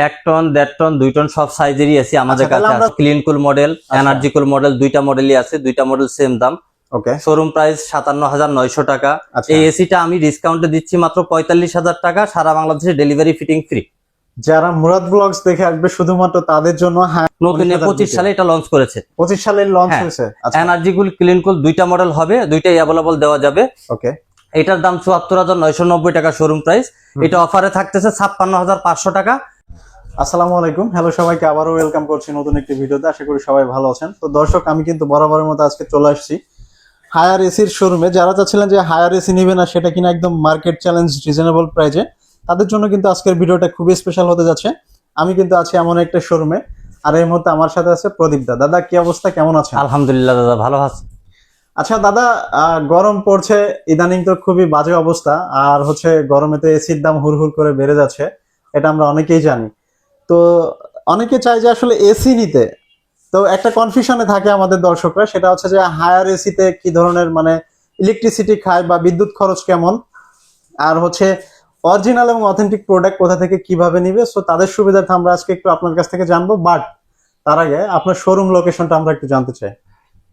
1 ton 1.5 ton 2 ton সব সাইজেরই AC আমাদের কাছে আছে। ক্লিন কুল মডেল, এনার্জি কুল মডেল, দুইটা মডেলই আছে, দুইটা মডেল সেম দাম। ওকে, শোরুম প্রাইস 57,900 টাকা। এই এসিটা আমি ডিসকাউন্টে দিচ্ছি মাত্র 45,000 টাকা, সারা বাংলাদেশে ডেলিভারি ফিটিং ফ্রি। যারা মুরাদ ব্লগস দেখে আসবে শুধুমাত্র তাদের জন্য নতুন 25 সালে এটা লঞ্চ করেছে। 25 সালে লঞ্চ হয়েছে। এনার্জি কুল, ক্লিন কুল দুইটা মডেল হবে, দুইটাই अवेलेबल দেওয়া যাবে। ওকে, এটার দাম 74,990 টাকা শোরুম প্রাইস। এটা অফারে থাকতেছে 56,500 টাকা। আসসালামু আলাইকুম, হ্যালো সবাইকে, আবারও ওয়েলকাম করছি নতুন একটি ভিডিওতে। আশা করি সবাই ভালো আছেন। তো দর্শক, আমি কিন্তু বরাবরের মতো আজকে চলে আসছি হায়ার এসির শোরুমে। যারা চাচ্ছিলেন যে হায়ার এসি নেবে না, সেটা কিনা একদম মার্কেট চ্যালেঞ্জ রিজনেবল প্রাইজে, তাদের জন্য কিন্তু আজকের ভিডিওটা খুবই স্পেশাল হতে যাচ্ছে। আমি কিন্তু আছি এমন একটা শোরুমে, আর এই মুহূর্তে আমার সাথে আছে প্রদীপ দা। দাদা, কি অবস্থা, কেমন আছেন? আলহামদুলিল্লাহ দাদা, ভালো আছি। আচ্ছা দাদা, গরম পড়ছে ইদানিং, তো খুবই বাজে অবস্থা। আর হচ্ছে গরমে তো এসির দাম হুড় করে বেড়ে যাচ্ছে, এটা আমরা অনেকেই জানি। তো অনেকে চায় যে আসলে এসি নিতে, তো একটা কনফিউশনে থাকে আমাদের দর্শকরা, সেটা হচ্ছে যে হায়ার এসিতে কি ধরনের মানে ইলেকট্রিসিটি খায় বা বিদ্যুৎ খরচ কেমন, আর হচ্ছে অরিজিনাল এবং অথেন্টিক প্রোডাক্ট কোথা থেকে কিভাবে নিবে। সো তাদের সুবিধার্থে আমরা আজকে একটু আপনার কাছ থেকে জানবো, বাট তার আগে আপনার শোরুম লোকেশনটা আমরা একটু জানতে চাই।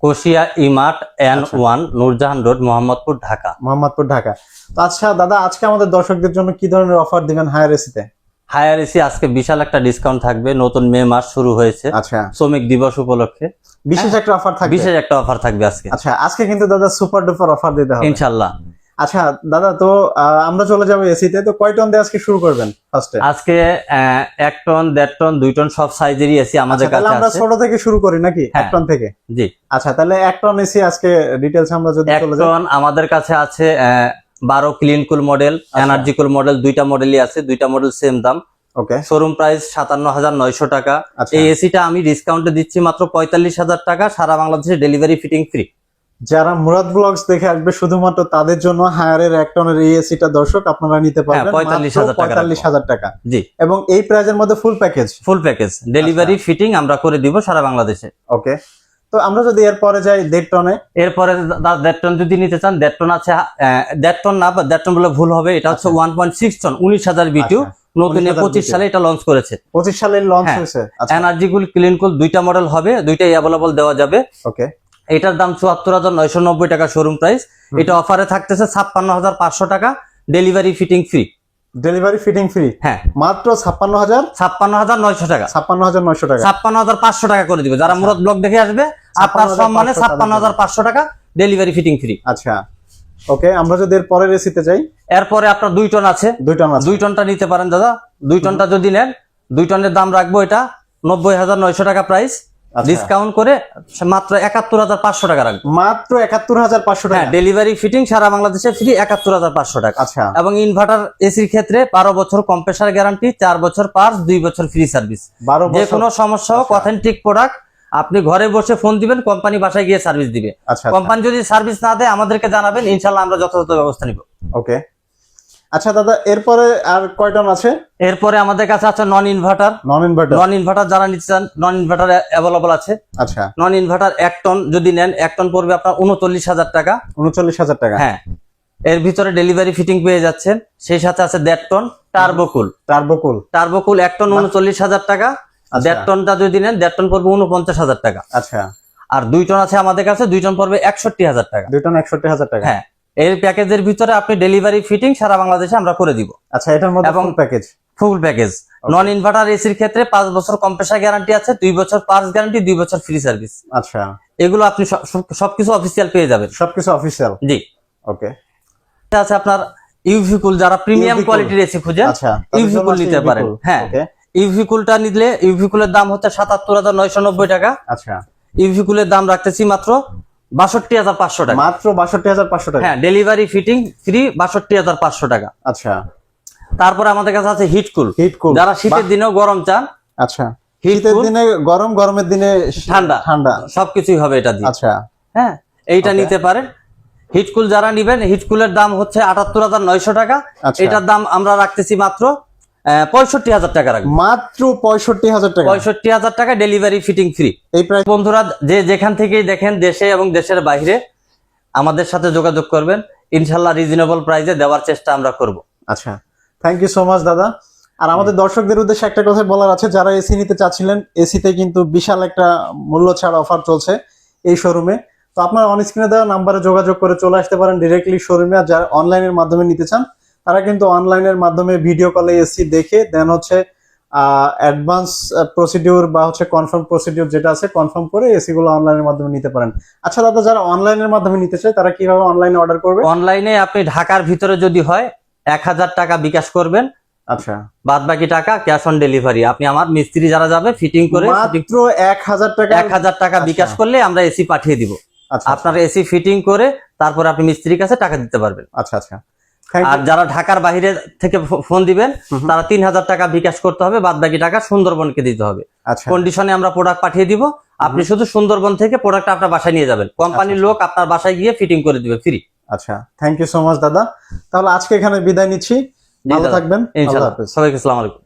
Koshia Emart N1, Nurjahan road, Mohammadpur, Dhaka. মোহাম্মদপুর, ঢাকা। তো আচ্ছা দাদা, আজকে আমাদের দর্শকদের জন্য কি ধরনের অফার দিবেন হায়ার এসিতে? হায়ার এসি আজকে বিশাল একটা ডিসকাউন্ট থাকবে, নতুন মে মাস শুরু হয়েছে। আচ্ছা, শ্রমিক দিবস উপলক্ষে বিশেষ একটা অফার থাকবে। বিশেষ একটা অফার থাকবে আজকে। আচ্ছা, আজকে কিন্তু দাদা সুপার ডুপার অফার দিতে হবে ইনশাআল্লাহ। আচ্ছা দাদা, তো আমরা চলে যাবো এসিতে। তো কয় টন দিয়ে আজকে শুরু করবেন ফার্স্টে? আজকে 1 টন 1.5 টন 2 টন সব সাইজেরই এসি আমাদের কাছে আছে। আমরা ছোট থেকে শুরু করি নাকি? 1 টন থেকে? জি। আচ্ছা, তাহলে 1 টন এসি আজকে ডিটেইলস আমরা যদি চলে যাই। 1 টন আমাদের কাছে আছে 12 ক্লিন কুল মডেল, এনার্জি কুল মডেল, দুইটা মডেলই আছে, দুইটা মডেল সেম দাম। ওকে, শোরুম প্রাইস 57,900 টাকা। এই এসিটা আমি ডিসকাউন্টে দিচ্ছি মাত্র 45,000 টাকা, সারা বাংলাদেশে ডেলিভারি ফিটিং ফ্রি। যারা মুরাদ ব্লগস দেখে আসবে শুধুমাত্র তাদের জন্য হায়ারের 1 টনের এই এসিটা দর্শক আপনারা নিতে পারবেন 45,000 টাকা। জি, এবং এই প্রাইজের মধ্যে ফুল প্যাকেজ ডেলিভারি ফিটিং আমরা করে দিব সারা বাংলাদেশে। ওকে, তো আমরা যদি এরপরে যাই 1.5 টনে। এরপরে 1.5 টন যদি নিতে চান, 1.5 টন আছে। 1.5 টন না, 1.5 টন বলে ভুল হবে, এটা হচ্ছে 1.6 টন, 19,000 বিটিউ। নতুন 25 সালে এটা লঞ্চ করেছে। 25 সালে লঞ্চ হয়েছে। এনার্জি কুল, ক্লিন কুল দুইটা মডেল হবে, দুইটাই अवेलेबल দেওয়া যাবে। ওকে, এটার দাম 74,990 টাকা শোরুম প্রাইস। এটা অফারে থাকতেছে 56,500 টাকা, delivery fitting free. Delivery fitting free? হ্যাঁ, মাত্র 56,900 টাকা। 56,900 টাকা, 56,500 টাকা করে দিবে যারা মুরাদ ব্লগ দেখে আসবে। আপনার সম্মানে 56,500 টাকা, ডেলিভারি ফিটিং ফ্রি। আচ্ছা, ওকে, আমরা যদি এর পরের এসিতে যাই। এরপরে আপনার 2 টন আছে। 2 টনটা নিতে পারেন দাদা। 2 টনটা যদি নেন, 2 টনের দাম রাখবো এটা 90,900 টাকা প্রাইস। ডিসকাউন্ট করে মাত্র 71,500 টাকা রাখবো। মাত্র 71,500 টাকা। ডেলিভারি ফিটিং সারা বাংলাদেশে ফ্রি, 71,500 টাকা। আচ্ছা, এবং ইনভার্টার এসির ক্ষেত্রে 12 বছর কম্প্রেসার গ্যারান্টি, 4 বছর পার্টস, 2 বছর ফ্রি সার্ভিস। যে কোনো সমস্যা হোক, অথেন্টিক প্রোডাক্ট, আপনি ঘরে বসে ফোন দিবেন, কোম্পানি বাসায় গিয়ে সার্ভিস দিবে। কোম্পানি যদি সার্ভিস না দেয় আমাদেরকে জানাবেন, ইনশাআল্লাহ আমরা যথাযথ ব্যবস্থা নিব। ওকে, আচ্ছা দাদা, এরপরে আর কয় টন আছে? এরপরে আমাদের কাছে আছে নন ইনভার্টার যারা নিতে চান, নন ইনভার্টার अवेलेबल আছে। আচ্ছা, নন ইনভার্টার 1 টন যদি নেন, 1 টন পড়বে আপনার 39,000 টাকা। 39,000 টাকা? হ্যাঁ, এর ভিতরে ডেলিভারি ফিটিং পেয়ে যাচ্ছেন। সেই সাথে আছে 1.5 টন টার্বোকুল 1 টন 39,000 টাকা। 1.5 টনটা যদি নেন, 1.5 টন পড়বে 49,000 টাকা। আচ্ছা, আর 2 টন আছে আমাদের কাছে, 2 টন পড়বে 61,000 টাকা। 2 টন 61,000 টাকা? হ্যাঁ, এই প্যাকেজের ভিতরে আপনি ডেলিভারি ফিটিং সারা বাংলাদেশে আমরা করে দিব। আচ্ছা, এটার মধ্যে ফুল প্যাকেজ। নন ইনভার্টার এসির ক্ষেত্রে 5 বছর কম্প্রেসার গ্যারান্টি আছে, 2 বছর পার্টস গ্যারান্টি, 2 বছর ফ্রি সার্ভিস। আচ্ছা, এগুলো আপনি সবকিছু অফিসিয়াল পেয়ে যাবেন। সবকিছু অফিসিয়াল? জি। ওকে, এটা আছে আপনার ইউভি কুল, যারা প্রিমিয়াম কোয়ালিটির এসি খুঁজেন, ইউভি কুল নিতে পারেন। হ্যাঁ, ইউভি কুলটা নিলে, ইউভি কুলের দাম হচ্ছে 77,990 টাকা। আচ্ছা, ইউভি কুলের দাম রাখতেছি মাত্র 62,500 টাকা। মাত্র 62,500 টাকা? হ্যাঁ, ডেলিভারি ফিটিং ফ্রি, 62,500 টাকা। আচ্ছা, তারপরে আমাদের কাছে আছে হিট কুল, যারা শীতের দিনেও গরম চান। আচ্ছা, শীতের দিনে গরম, গরমের দিনে ঠান্ডা, সবকিছুই হবে এটা দিয়ে। আচ্ছা, হ্যাঁ, এইটা নিতে পারেন। হিট কুল যারা নিবেন, হিট কুলের দাম হচ্ছে 78,900 টাকা। এটার দাম আমরা রাখতেছি মাত্র 65,000 টাকা রাখবো। মাত্র 65,000 টাকা? 65,000 টাকা, ডেলিভারি ফিটিং ফ্রি। এই প্রাইস বন্ধুরা যে যেখান থেকেই দেখেন, দেশে এবং দেশের বাইরে, আমাদের সাথে যোগাযোগ করবেন, ইনশাআল্লাহ রিজনেবল প্রাইসে দেওয়ার চেষ্টা আমরা করব। আচ্ছা, থ্যাংক ইউ সো মাচ দাদা। আর আমাদের দর্শকদের উদ্দেশ্যে একটা কথা বলার আছে, যারা এসি নিতে চাচ্ছিলেন, এসিতে কিন্তু বিশাল একটা মূল্য ছাড় অফার চলছে এই শোরুমে। তো আপনারা অন স্ক্রিনে দেওয়া নাম্বারে যোগাযোগ করে চলে আসতে পারেন ডিরেক্টলি শোরুমে। আর যারা অনলাইনের মাধ্যমে নিতে চান তারা কিন্তু অনলাইনের মাধ্যমে ভিডিও কলে এসি দেখে দেন হচ্ছে অ্যাডভান্স প্রসিডিউর বা হচ্ছে কনফার্ম প্রসিডিউর যেটা আছে কনফার্ম করে এসি গুলো অনলাইনের মাধ্যমে নিতে পারেন। আচ্ছা দাদা, যারা অনলাইনের মাধ্যমে নিতে চায় তারা কিভাবে অনলাইনে অর্ডার করবে? অনলাইনে আপনি ঢাকার ভিতরে যদি হয় 1000 টাকা বিকাশ করবেন, আচ্ছা, বাদ বাকি টাকা ক্যাশ অন ডেলিভারি। আপনি আমার মিস্ত্রি যারা যাবে ফিটিং করে মাত্র 1000 টাকা। 1000 টাকা বিকাশ করলে আমরা এসি পাঠিয়ে দিব। আচ্ছা, আপনার এসি ফিটিং করে তারপর আপনি মিস্ত্রির কাছে টাকা দিতে পারবেন। আচ্ছা আচ্ছা। আর যারা ঢাকার বাইরে থেকে ফোন দিবেন তারা 3000 টাকা বিকাশ করতে হবে, বাদ বাকি টাকা সুন্দরবনকে দিতে হবে। আচ্ছা, কন্ডিশনে আমরা প্রোডাক্ট পাঠিয়ে দিব, আপনি শুধু সুন্দরবন থেকে প্রোডাক্ট আপনার বাসায় নিয়ে যাবেন, কোম্পানির লোক আপনার বাসায় গিয়ে ফিটিং করে দিবে ফ্রি। আচ্ছা, থ্যাংক ইউ সো মাচ দাদা। তাহলে আজকে এখানে বিদায় নিচ্ছি, ভালো থাকবেন, আল্লাহ ইনশাআল্লাহ। হাফেজ। সবাইকে আসসালামু আলাইকুম।